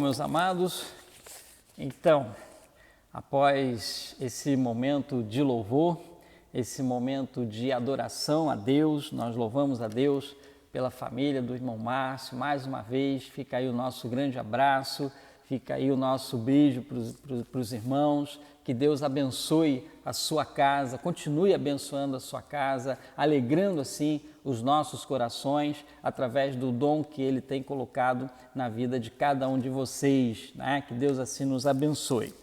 meus amados? Então, após esse momento de louvor, esse momento de adoração a Deus, nós louvamos a Deus pela família do irmão Márcio. Mais uma vez, fica aí o nosso grande abraço, fica aí o nosso beijo para os irmãos. Que Deus abençoe a sua casa, continue abençoando a sua casa, alegrando assim os nossos corações através do dom que Ele tem colocado na vida de cada um de vocês, né? Que Deus assim nos abençoe.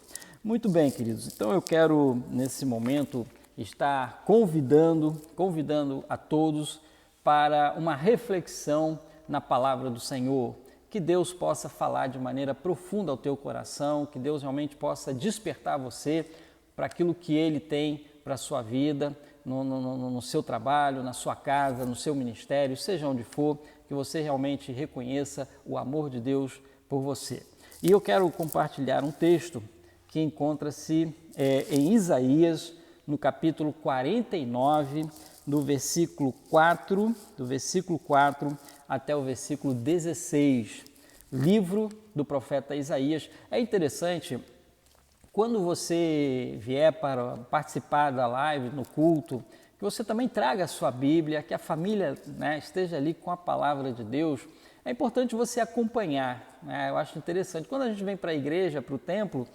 Muito bem, queridos, então eu quero nesse momento estar convidando a todos para uma reflexão na palavra do Senhor. Que Deus possa falar de maneira profunda ao teu coração, que Deus realmente possa despertar você para aquilo que Ele tem para a sua vida, no seu trabalho, na sua casa, no seu ministério, seja onde for, que você realmente reconheça o amor de Deus por você. E eu quero compartilhar um texto que encontra-se em Isaías, no capítulo 49, do versículo 4 até o versículo 16, livro do profeta Isaías. É interessante, quando você vier para participar da live, no culto, que você também traga a sua Bíblia, que a família, né, esteja ali com a palavra de Deus. É importante você acompanhar, né? Eu acho interessante. Quando a gente vem para a igreja, para o templo,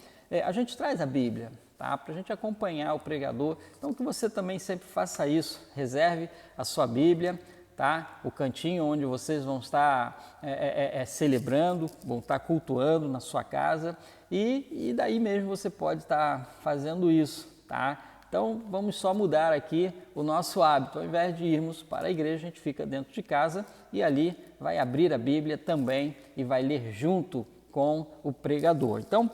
a gente traz a Bíblia, tá? Para a gente acompanhar o pregador. Então, que você também sempre faça isso. Reserve a sua Bíblia, tá? O cantinho onde vocês vão estar celebrando, vão estar cultuando na sua casa. E daí mesmo você pode estar fazendo isso, tá? Então, vamos só mudar aqui o nosso hábito. Ao invés de irmos para a igreja, a gente fica dentro de casa e ali vai abrir a Bíblia também e vai ler junto com o pregador. Então,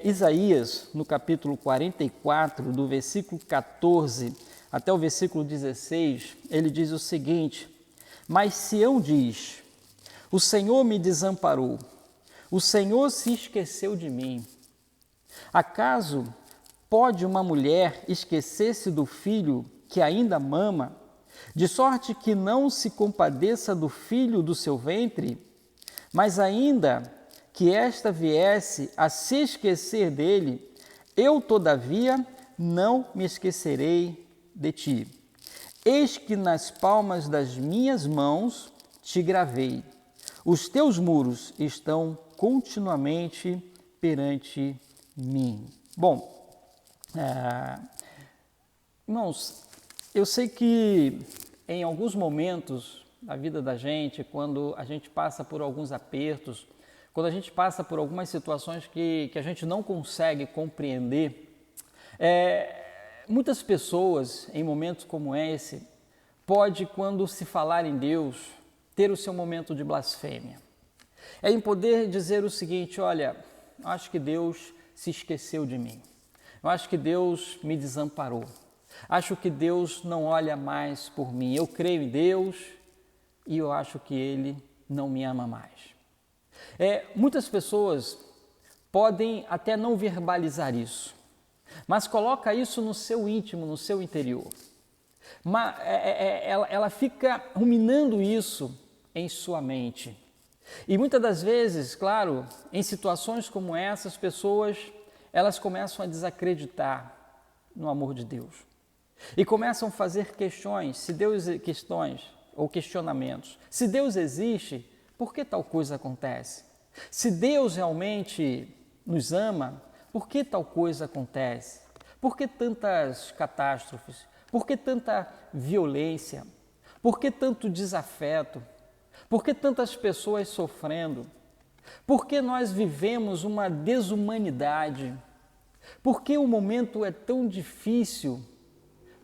Isaías, no capítulo 44, do versículo 14 até o versículo 16, ele diz o seguinte: Mas Sião diz, o Senhor me desamparou, o Senhor se esqueceu de mim. Acaso pode uma mulher esquecer-se do filho que ainda mama, de sorte que não se compadeça do filho do seu ventre? Mas ainda que esta viesse a se esquecer dele, eu, todavia, não me esquecerei de ti. Eis que nas palmas das minhas mãos te gravei. Os teus muros estão continuamente perante mim. Bom, irmãos, eu sei que em alguns momentos da vida da gente, quando a gente passa por alguns apertos, quando a gente passa por algumas situações que a gente não consegue compreender, muitas pessoas, em momentos como esse, pode, quando se falar em Deus, ter o seu momento de blasfêmia. É em poder dizer o seguinte: olha, eu acho que Deus se esqueceu de mim. Eu acho que Deus me desamparou. Acho que Deus não olha mais por mim. Eu creio em Deus e eu acho que Ele não me ama mais. Muitas pessoas podem até não verbalizar isso, mas coloca isso no seu íntimo, no seu interior. Ela fica ruminando isso em sua mente. E muitas das vezes, claro, em situações como essas, pessoas elas começam a desacreditar no amor de Deus e começam a fazer questões ou questionamentos. Se Deus existe, por que tal coisa acontece? Se Deus realmente nos ama, por que tal coisa acontece? Por que tantas catástrofes? Por que tanta violência? Por que tanto desafeto? Por que tantas pessoas sofrendo? Por que nós vivemos uma desumanidade? Por que o momento é tão difícil?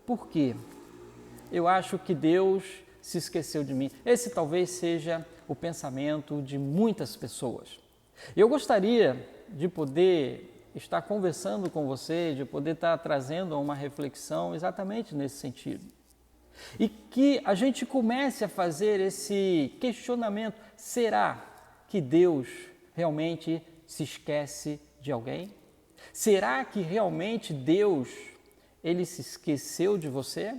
Por quê? Eu acho que Deus se esqueceu de mim. Esse talvez seja o pensamento de muitas pessoas. Eu gostaria de poder estar conversando com você, de poder estar trazendo uma reflexão exatamente nesse sentido. E que a gente comece a fazer esse questionamento: será que Deus realmente se esquece de alguém? Será que realmente Deus, Ele se esqueceu de você?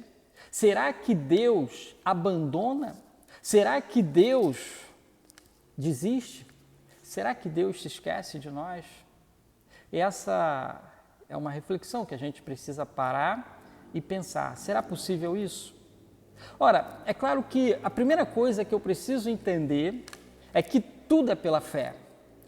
Será que Deus abandona? Será que Deus desiste? será que Deus se esquece de nós? E essa é uma reflexão que a gente precisa parar e pensar, será possível isso? Ora, é claro que a primeira coisa que eu preciso entender é que tudo é pela fé.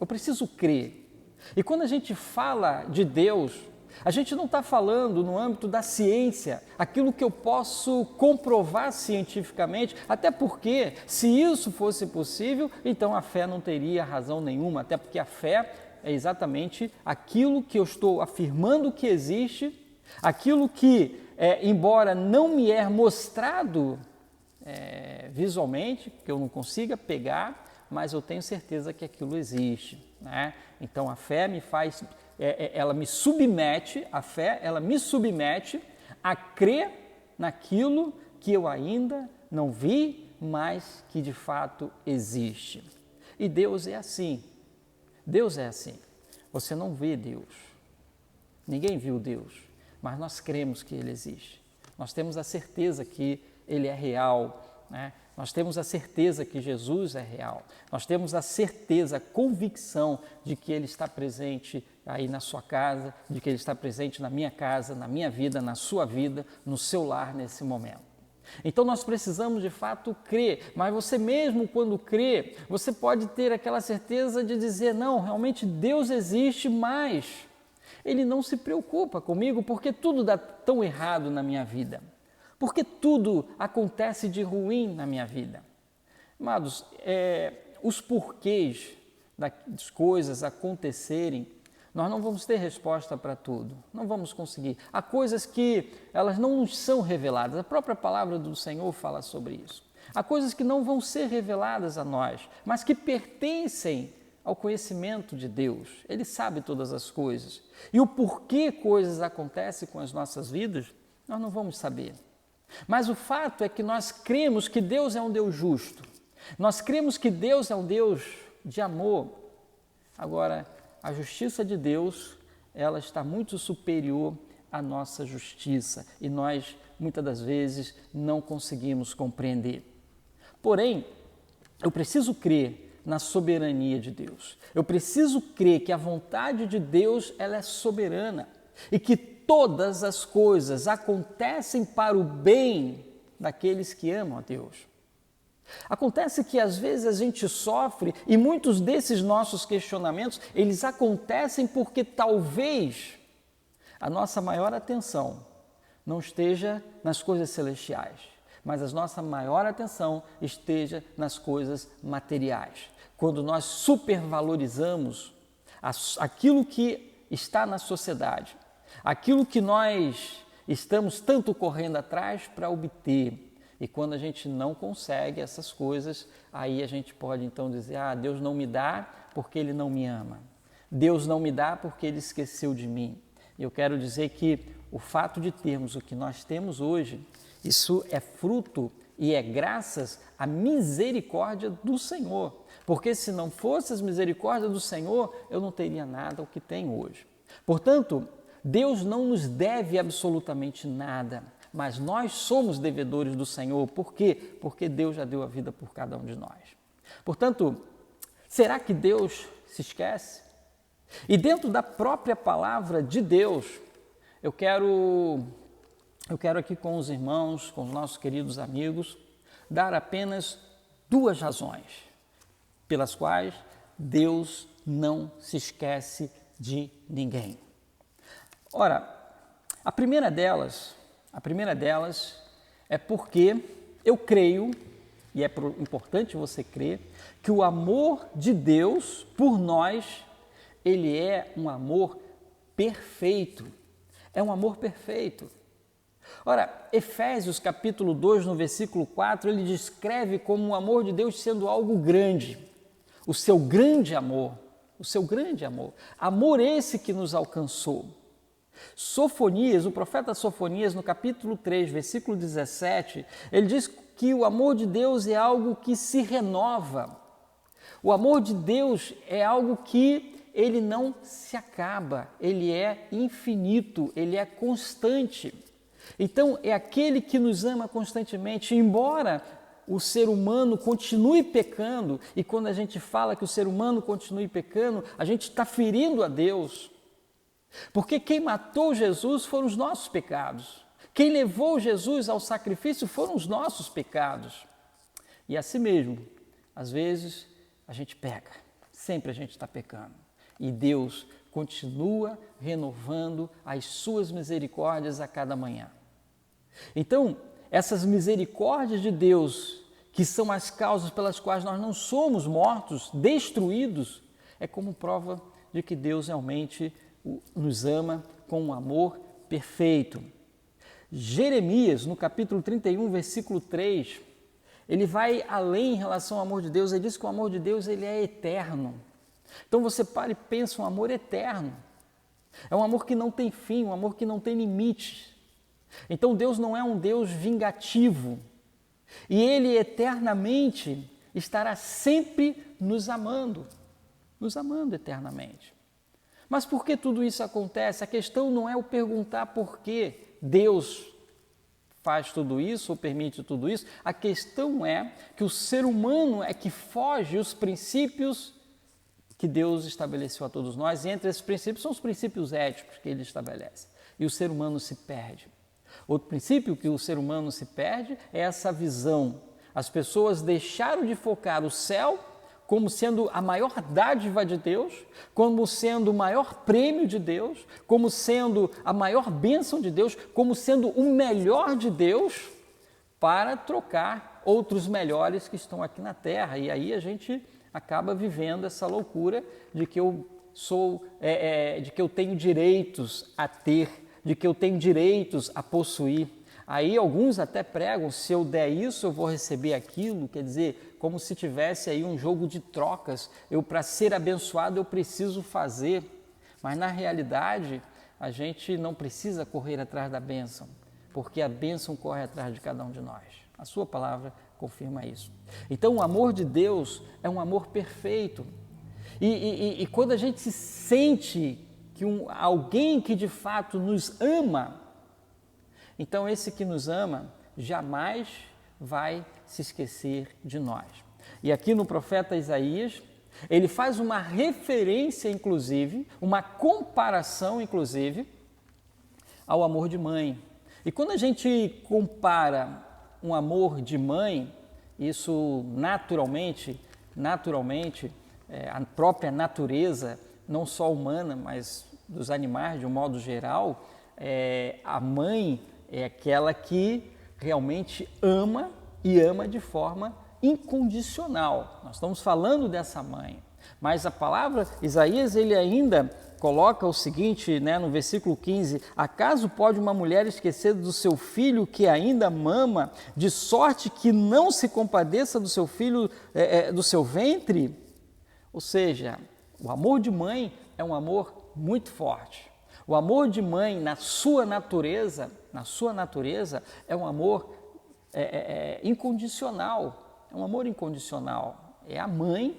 Eu preciso crer. E quando a gente fala de Deus, a gente não está falando no âmbito da ciência, aquilo que eu posso comprovar cientificamente, até porque, se isso fosse possível, então a fé não teria razão nenhuma, até porque a fé é exatamente aquilo que eu estou afirmando que existe, aquilo que, embora não me é mostrado visualmente, que eu não consiga pegar, mas eu tenho certeza que aquilo existe, né? Então a fé me faz, ela me submete, a fé, ela me submete a crer naquilo que eu ainda não vi, mas que de fato existe. E Deus é assim. Deus é assim. Você não vê Deus. Ninguém viu Deus, mas nós cremos que Ele existe. Nós temos a certeza que Ele é real, né? Nós temos a certeza que Jesus é real. Nós temos a certeza, a convicção de que Ele está presente aí na sua casa, de que Ele está presente na minha casa, na minha vida, na sua vida, no seu lar nesse momento. Então nós precisamos de fato crer, mas você mesmo quando crê, você pode ter aquela certeza de dizer, não, realmente Deus existe, mas Ele não se preocupa comigo porque tudo dá tão errado na minha vida. Porque tudo acontece de ruim na minha vida. Amados, os porquês das coisas acontecerem, nós não vamos ter resposta para tudo, não vamos conseguir. Há coisas que elas não nos são reveladas, a própria palavra do Senhor fala sobre isso. Há coisas que não vão ser reveladas a nós, mas que pertencem ao conhecimento de Deus. Ele sabe todas as coisas. E o porquê coisas acontecem com as nossas vidas, nós não vamos saber. Mas o fato é que nós cremos que Deus é um Deus justo. Nós cremos que Deus é um Deus de amor. Agora, a justiça de Deus, ela está muito superior à nossa justiça e nós, muitas das vezes, não conseguimos compreender. Porém, eu preciso crer na soberania de Deus. Eu preciso crer que a vontade de Deus, ela é soberana e que todas as coisas acontecem para o bem daqueles que amam a Deus. Acontece que às vezes a gente sofre e muitos desses nossos questionamentos, eles acontecem porque talvez a nossa maior atenção não esteja nas coisas celestiais, mas a nossa maior atenção esteja nas coisas materiais. Quando nós supervalorizamos aquilo que está na sociedade, aquilo que nós estamos tanto correndo atrás para obter, e quando a gente não consegue essas coisas, aí a gente pode então dizer, Deus não me dá porque Ele não me ama. Deus não me dá porque Ele esqueceu de mim. Eu quero dizer que o fato de termos o que nós temos hoje, isso é fruto e é graças à misericórdia do Senhor. Porque se não fosse as misericórdias do Senhor, eu não teria nada o que tenho hoje. Portanto, Deus não nos deve absolutamente nada, mas nós somos devedores do Senhor. Por quê? Porque Deus já deu a vida por cada um de nós. Portanto, será que Deus se esquece? E dentro da própria palavra de Deus, eu quero aqui com os irmãos, com os nossos queridos amigos, dar apenas 2 razões pelas quais Deus não se esquece de ninguém. Ora, a primeira delas é porque eu creio, e é importante você crer, que o amor de Deus por nós, ele é um amor perfeito. É um amor perfeito. Ora, Efésios capítulo 2, no versículo 4, ele descreve como o amor de Deus sendo algo grande. O seu grande amor. Amor esse que nos alcançou. Sofonias, o profeta Sofonias, no capítulo 3, versículo 17, ele diz que o amor de Deus é algo que se renova. O amor de Deus é algo que ele não se acaba, ele é infinito, ele é constante. Então, é aquele que nos ama constantemente, embora o ser humano continue pecando, e quando a gente fala que o ser humano continue pecando, a gente está ferindo a Deus. Porque quem matou Jesus foram os nossos pecados. Quem levou Jesus ao sacrifício foram os nossos pecados. E assim mesmo, às vezes a gente peca, sempre a gente está pecando. E Deus continua renovando as suas misericórdias a cada manhã. Então, essas misericórdias de Deus, que são as causas pelas quais nós não somos mortos, destruídos, é como prova de que Deus realmente nos ama com um amor perfeito. Jeremias, no capítulo 31, versículo 3, ele vai além em relação ao amor de Deus. Ele diz que o amor de Deus ele é eterno. Então você para e pensa, um amor eterno. É um amor que não tem fim, um amor que não tem limites. Então Deus não é um Deus vingativo. E Ele eternamente estará sempre nos amando eternamente. Mas por que tudo isso acontece? A questão não é o perguntar por que Deus faz tudo isso ou permite tudo isso. A questão é que o ser humano é que foge os princípios que Deus estabeleceu a todos nós, e entre esses princípios são os princípios éticos que Ele estabelece. E o ser humano se perde. Outro princípio que o ser humano se perde é essa visão. As pessoas deixaram de focar o céu como sendo a maior dádiva de Deus, como sendo o maior prêmio de Deus, como sendo a maior bênção de Deus, como sendo o melhor de Deus, para trocar outros melhores que estão aqui na terra. E aí a gente acaba vivendo essa loucura de que eu de que eu tenho direitos a ter, de que eu tenho direitos a possuir. Aí alguns até pregam, se eu der isso, eu vou receber aquilo, quer dizer, como se tivesse aí um jogo de trocas. Para ser abençoado, eu preciso fazer. Mas na realidade, a gente não precisa correr atrás da bênção, porque a bênção corre atrás de cada um de nós. A sua palavra confirma isso. Então, o amor de Deus é um amor perfeito. E quando a gente se sente que alguém que de fato nos ama, então esse que nos ama jamais vai se esquecer de nós. E aqui no profeta Isaías, ele faz uma referência, inclusive, uma comparação, inclusive, ao amor de mãe. E quando a gente compara um amor de mãe, isso naturalmente, a própria natureza, não só humana, mas dos animais de um modo geral, a mãe é aquela que realmente ama e ama de forma incondicional. Nós estamos falando dessa mãe. Mas a palavra, Isaías, ele ainda coloca o seguinte, no versículo 15: acaso pode uma mulher esquecer do seu filho que ainda mama, de sorte que não se compadeça do seu filho, do seu ventre? Ou seja, o amor de mãe é um amor muito forte. O amor de mãe, na sua natureza, é um amor incondicional. É um amor incondicional. É a mãe,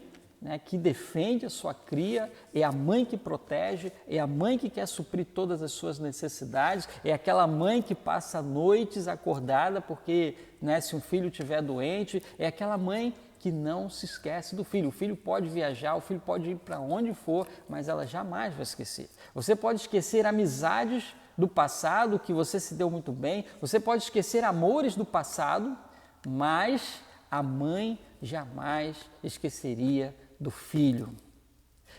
que defende a sua cria, é a mãe que protege, é a mãe que quer suprir todas as suas necessidades, é aquela mãe que passa noites acordada porque, se um filho estiver doente, é aquela mãe que não se esquece do filho. O filho pode viajar, o filho pode ir para onde for, mas ela jamais vai esquecer. Você pode esquecer amizades do passado que você se deu muito bem, você pode esquecer amores do passado, mas a mãe jamais esqueceria do filho.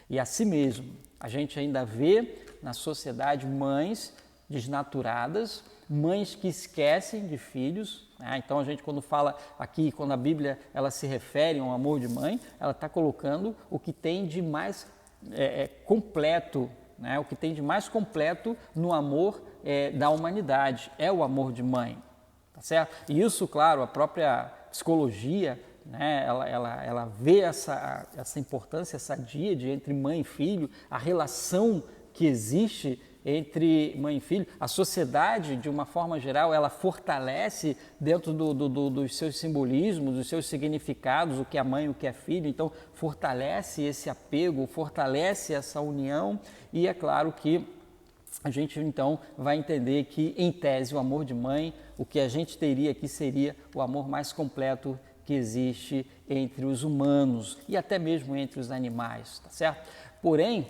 E assim mesmo, a gente ainda vê na sociedade mães desnaturadas, mães que esquecem de filhos. Então a gente, quando fala aqui, quando a Bíblia ela se refere a um amor de mãe, ela está colocando o que tem de mais completo, o que tem de mais completo no amor da humanidade, é o amor de mãe, tá certo? E isso, claro, a própria psicologia, ela vê essa importância, essa díade entre mãe e filho, a relação que existe entre mãe e filho. A sociedade, de uma forma geral, ela fortalece dentro dos seus simbolismos, dos seus significados, o que é mãe e o que é filho. Então, fortalece esse apego, fortalece essa união, e é claro que a gente, então, vai entender que, em tese, o amor de mãe, o que a gente teria aqui seria o amor mais completo que existe entre os humanos e até mesmo entre os animais, tá certo? Porém,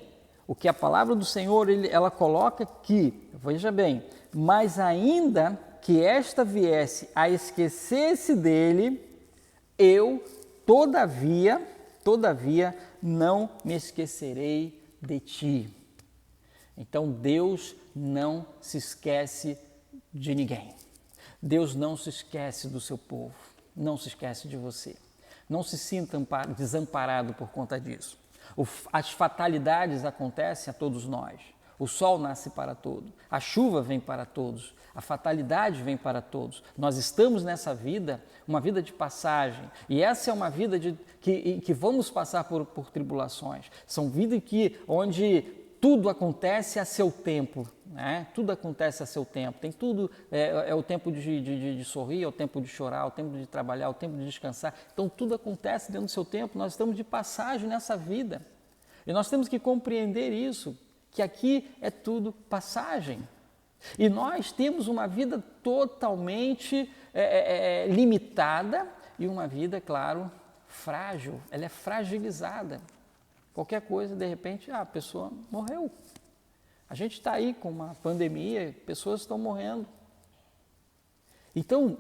o que a palavra do Senhor, ela coloca que, veja bem, mas ainda que esta viesse a esquecer-se dele, eu, todavia, não me esquecerei de ti. Então, Deus não se esquece de ninguém. Deus não se esquece do seu povo, não se esquece de você. Não se sinta desamparado por conta disso. As fatalidades acontecem a todos nós. O sol nasce para todos, a chuva vem para todos, a fatalidade vem para todos. Nós estamos nessa vida, uma vida de passagem, e essa é uma vida que vamos passar por tribulações. São vidas onde tudo acontece a seu tempo, né? Tudo acontece a seu tempo. Tem tudo, é o tempo de sorrir, é o tempo de chorar, é o tempo de trabalhar, é o tempo de descansar. Então tudo acontece dentro do seu tempo. Nós estamos de passagem nessa vida. E nós temos que compreender isso, que aqui é tudo passagem. E nós temos uma vida totalmente limitada e uma vida, claro, frágil. Ela é fragilizada. Qualquer coisa, de repente, a pessoa morreu. A gente está aí com uma pandemia, pessoas estão morrendo. Então,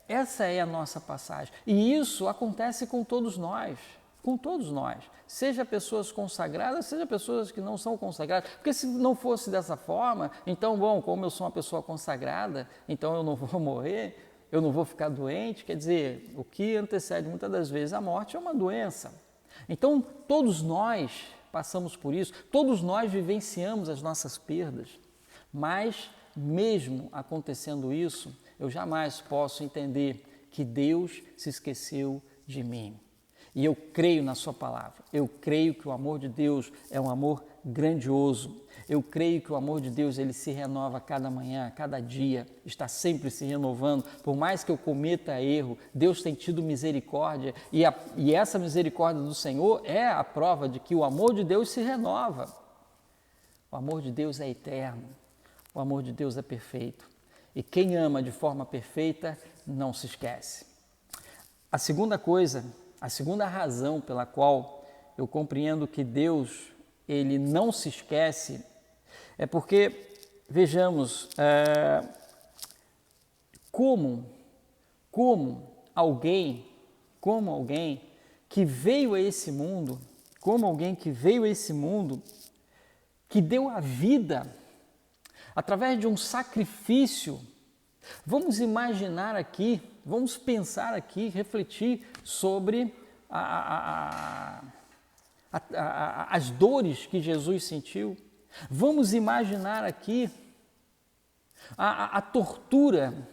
essa é a nossa passagem. E isso acontece com todos nós. Com todos nós. Seja pessoas consagradas, seja pessoas que não são consagradas. Porque se não fosse dessa forma, então, bom, como eu sou uma pessoa consagrada, então eu não vou morrer, eu não vou ficar doente. Quer dizer, o que antecede muitas das vezes a morte é uma doença. Então, todos nós passamos por isso, todos nós vivenciamos as nossas perdas, mas mesmo acontecendo isso, eu jamais posso entender que Deus se esqueceu de mim. E eu creio na sua palavra, eu creio que o amor de Deus é um amor grandioso. Eu creio que o amor de Deus, ele se renova a cada manhã, a cada dia, está sempre se renovando. Por mais que eu cometa erro, Deus tem tido misericórdia e essa misericórdia do Senhor é a prova de que o amor de Deus se renova. O amor de Deus é eterno, o amor de Deus é perfeito. E quem ama de forma perfeita não se esquece. A segunda coisa, a segunda razão pela qual eu compreendo que Deus, ele não se esquece, é porque, vejamos, como alguém que veio a esse mundo, que deu a vida através de um sacrifício. Vamos imaginar aqui, vamos pensar aqui, refletir sobre as dores que Jesus sentiu. Vamos imaginar aqui a tortura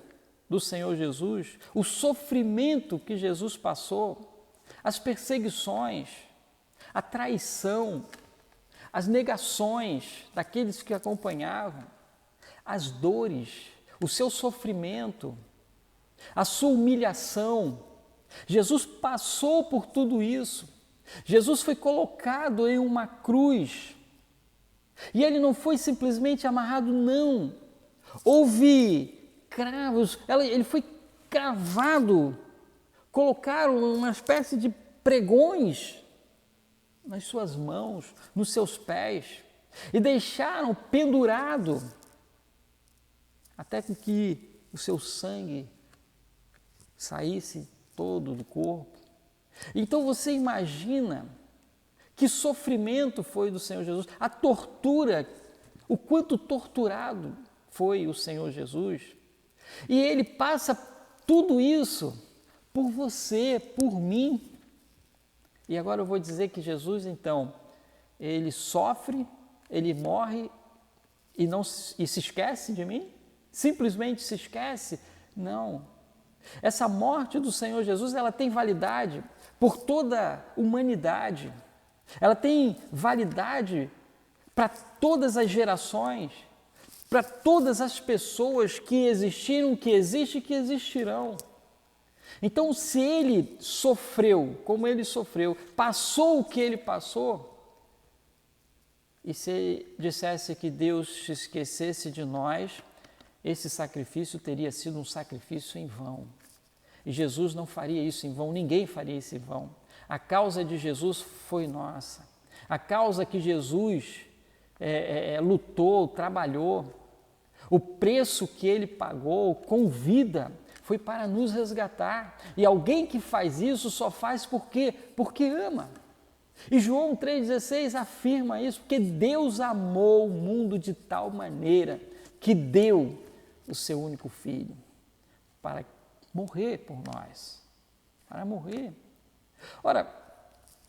do Senhor Jesus, o sofrimento que Jesus passou, as perseguições, a traição, as negações daqueles que acompanhavam, as dores, o seu sofrimento, a sua humilhação. Jesus passou por tudo isso. Jesus foi colocado em uma cruz. E ele não foi simplesmente amarrado, não. Houve cravos, ele foi cravado. Colocaram uma espécie de pregões nas suas mãos, nos seus pés, e deixaram pendurado, até que o seu sangue saísse todo do corpo. Então você imagina que sofrimento foi do Senhor Jesus, a tortura, o quanto torturado foi o Senhor Jesus. E ele passa tudo isso por você, por mim. E agora eu vou dizer que Jesus, então, ele sofre, ele morre e se esquece de mim? Simplesmente se esquece? Não. Essa morte do Senhor Jesus, ela tem validade por toda a humanidade. Ela tem validade para todas as gerações, para todas as pessoas que existiram, que existem e que existirão. Então, se ele sofreu como ele sofreu, passou o que ele passou, e se dissesse que Deus se esquecesse de nós, esse sacrifício teria sido um sacrifício em vão. E Jesus não faria isso em vão, ninguém faria isso em vão. A causa de Jesus foi nossa. A causa que Jesus lutou, trabalhou, o preço que ele pagou com vida foi para nos resgatar. E alguém que faz isso só faz por quê? Porque ama. E João 3,16 afirma isso, porque Deus amou o mundo de tal maneira que deu o seu único filho para morrer por nós, para morrer. Ora,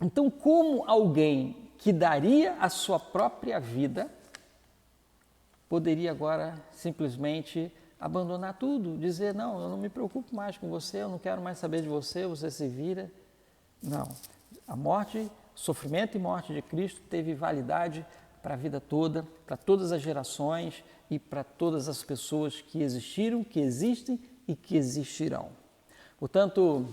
então como alguém que daria a sua própria vida poderia agora simplesmente abandonar tudo, dizer, não, eu não me preocupo mais com você, eu não quero mais saber de você, você se vira. Não, a morte, sofrimento e morte de Cristo teve validade para a vida toda, para todas as gerações e para todas as pessoas que existiram, que existem e que existirão. Portanto,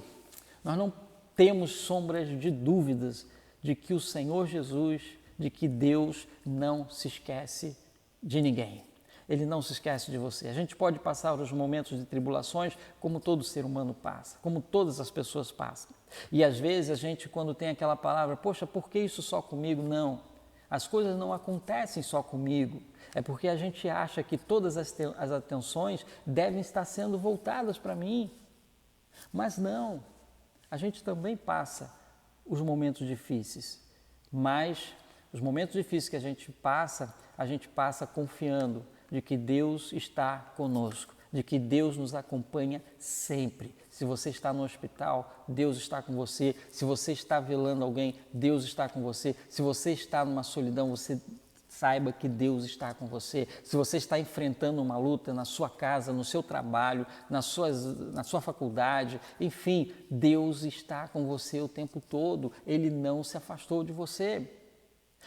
nós não temos sombras de dúvidas de que o Senhor Jesus, de que Deus não se esquece de ninguém. Ele não se esquece de você. A gente pode passar os momentos de tribulações como todo ser humano passa, como todas as pessoas passam. E às vezes a gente, quando tem aquela palavra, poxa, por que isso só comigo? Não, as coisas não acontecem só comigo. É porque a gente acha que todas as atenções devem estar sendo voltadas para mim. Mas não, a gente também passa os momentos difíceis, mas os momentos difíceis que a gente passa confiando de que Deus está conosco, de que Deus nos acompanha sempre. Se você está no hospital, Deus está com você. Se você está velando alguém, Deus está com você. Se você está numa solidão, você saiba que Deus está com você. Se você está enfrentando uma luta na sua casa, no seu trabalho, na sua faculdade, enfim, Deus está com você o tempo todo. Ele não se afastou de você.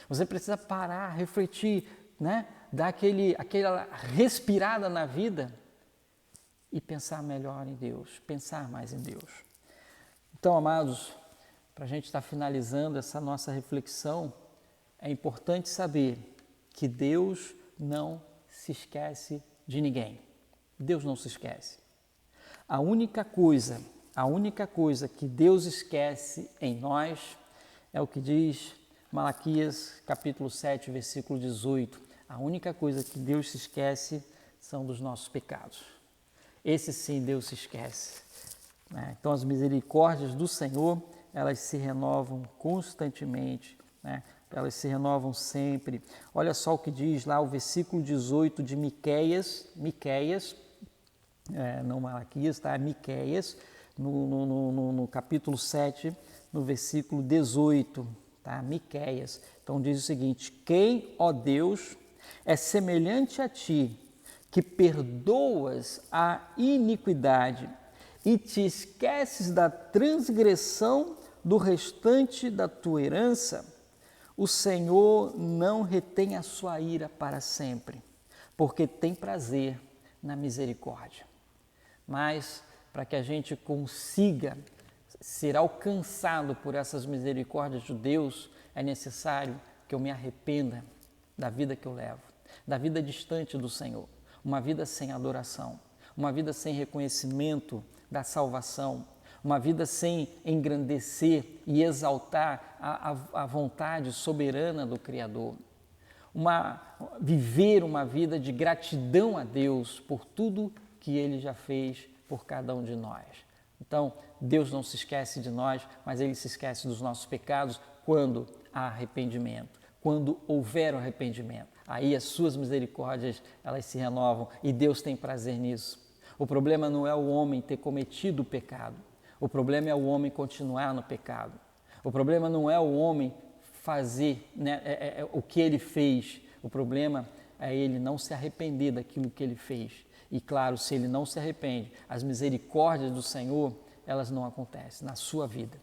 Você precisa parar, refletir, né? Dar aquela respirada na vida e pensar melhor em Deus, pensar mais em Deus. Então, amados, para a gente estar finalizando essa nossa reflexão, é importante saber que Deus não se esquece de ninguém. Deus não se esquece. A única coisa que Deus esquece em nós é o que diz Malaquias capítulo 7, versículo 18. A única coisa que Deus se esquece são dos nossos pecados. Esse sim Deus se esquece. Né? Então as misericórdias do Senhor, elas se renovam constantemente, né? Elas se renovam sempre. Olha só o que diz lá o versículo 18 de Miqueias, não Malaquias, tá? Miqueias, no capítulo 7, no versículo 18, tá? Miqueias. Então diz o seguinte: quem, ó Deus, é semelhante a ti, que perdoas a iniquidade e te esqueces da transgressão do restante da tua herança? O Senhor não retém a sua ira para sempre, porque tem prazer na misericórdia. Mas para que a gente consiga ser alcançado por essas misericórdias de Deus, é necessário que eu me arrependa da vida que eu levo, da vida distante do Senhor, uma vida sem adoração, uma vida sem reconhecimento da salvação, uma vida sem engrandecer e exaltar a vontade soberana do Criador, viver uma vida de gratidão a Deus por tudo que Ele já fez por cada um de nós. Então, Deus não se esquece de nós, mas Ele se esquece dos nossos pecados quando há arrependimento, quando houver arrependimento. Aí as suas misericórdias, elas se renovam e Deus tem prazer nisso. O problema não é o homem ter cometido o pecado. O problema é o homem continuar no pecado. O problema não é o homem fazer, né, o que ele fez. O problema é ele não se arrepender daquilo que ele fez. E claro, se ele não se arrepende, as misericórdias do Senhor, elas não acontecem na sua vida.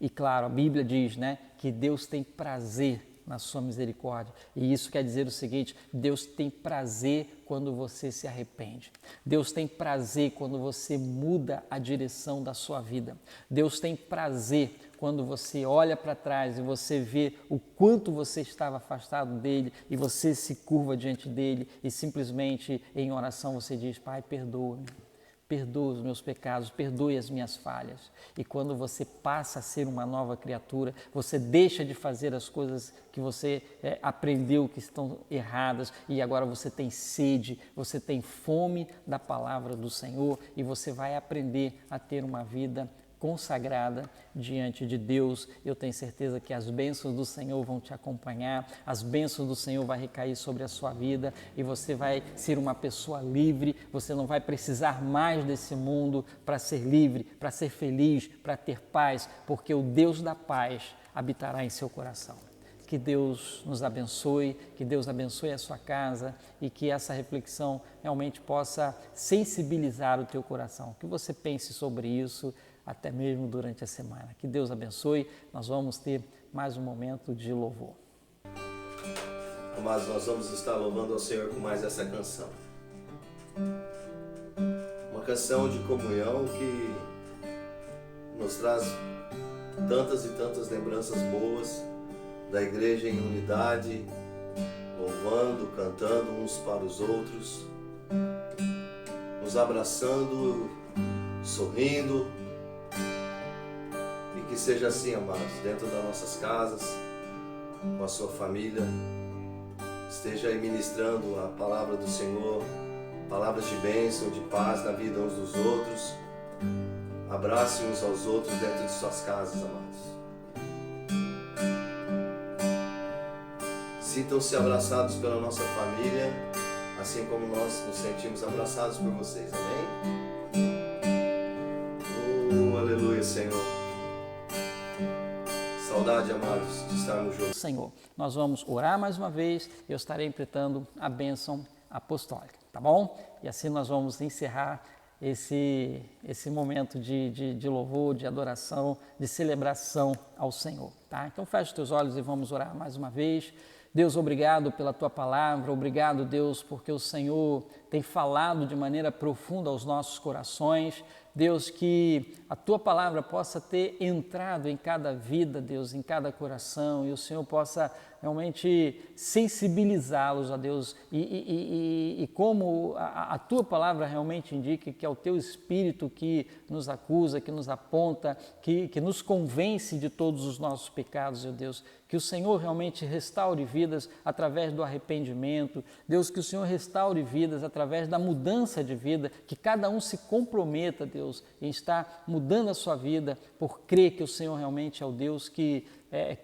E claro, a Bíblia diz, né, que Deus tem prazer na sua misericórdia. E isso quer dizer o seguinte: Deus tem prazer quando você se arrepende. Deus tem prazer quando você muda a direção da sua vida. Deus tem prazer quando você olha para trás e você vê o quanto você estava afastado dele e você se curva diante dele e simplesmente em oração você diz: Pai, perdoa-me. perdoa os meus pecados, perdoe as minhas falhas. E quando você passa a ser uma nova criatura, você deixa de fazer as coisas que você aprendeu que estão erradas e agora você tem sede, você tem fome da palavra do Senhor e você vai aprender a ter uma vida consagrada diante de Deus. Eu tenho certeza que as bênçãos do Senhor vão te acompanhar, as bênçãos do Senhor vão recair sobre a sua vida e você vai ser uma pessoa livre, você não vai precisar mais desse mundo para ser livre, para ser feliz, para ter paz, porque o Deus da paz habitará em seu coração. Que Deus nos abençoe, que Deus abençoe a sua casa e que essa reflexão realmente possa sensibilizar o teu coração, que você pense sobre isso até mesmo durante a semana. Que Deus abençoe. Nós vamos ter mais um momento de louvor. Amados, nós vamos estar louvando ao Senhor com mais essa canção. Uma canção de comunhão que nos traz tantas e tantas lembranças boas da igreja em unidade, louvando, cantando uns para os outros, nos abraçando, sorrindo. E que seja assim, amados, dentro das nossas casas, com a sua família, esteja aí ministrando a palavra do Senhor, palavras de bênção, de paz na vida uns dos outros. Abracem uns aos outros dentro de suas casas, amados. Sintam-se abraçados pela nossa família, assim como nós nos sentimos abraçados por vocês, amém? Aleluia, Senhor. Saudade, amados, de estarmos juntos. Senhor, nós vamos orar mais uma vez, eu estarei interpretando a bênção apostólica, tá bom? E assim nós vamos encerrar esse momento de louvor, de adoração, de celebração ao Senhor, tá? Então feche os teus olhos e vamos orar mais uma vez. Deus, obrigado pela Tua palavra, obrigado, Deus, porque o Senhor tem falado de maneira profunda aos nossos corações. Deus, que a Tua palavra possa ter entrado em cada vida, Deus, em cada coração, e o Senhor possa realmente sensibilizá-los a Deus, e como a Tua palavra realmente indica que é o Teu Espírito que nos acusa, que nos aponta, que nos convence de todos os nossos pecados, meu Deus, que o Senhor realmente restaure vidas através do arrependimento, Deus, que o Senhor restaure vidas através da mudança de vida, que cada um se comprometa, Deus, em estar mudando a sua vida por crer que o Senhor realmente é o Deus que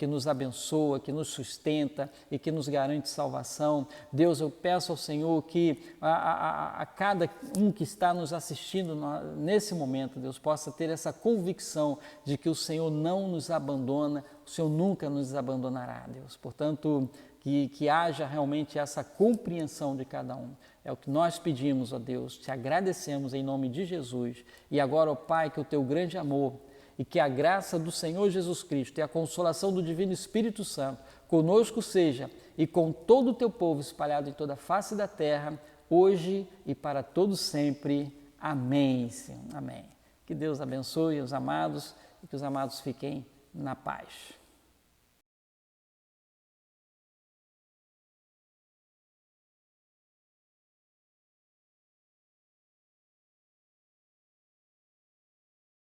nos abençoa, que nos sustenta e que nos garante salvação. Deus, eu peço ao Senhor que a cada um que está nos assistindo nesse momento, Deus, possa ter essa convicção de que o Senhor não nos abandona, o Senhor nunca nos abandonará, Deus. Portanto, que haja realmente essa compreensão de cada um. É o que nós pedimos, ó Deus, te agradecemos em nome de Jesus. E agora, ó Pai, que o teu grande amor e que a graça do Senhor Jesus Cristo e a consolação do Divino Espírito Santo conosco seja e com todo o teu povo espalhado em toda a face da terra, hoje e para todos sempre. Amém, Senhor. Amém. Que Deus abençoe os amados e que os amados fiquem na paz.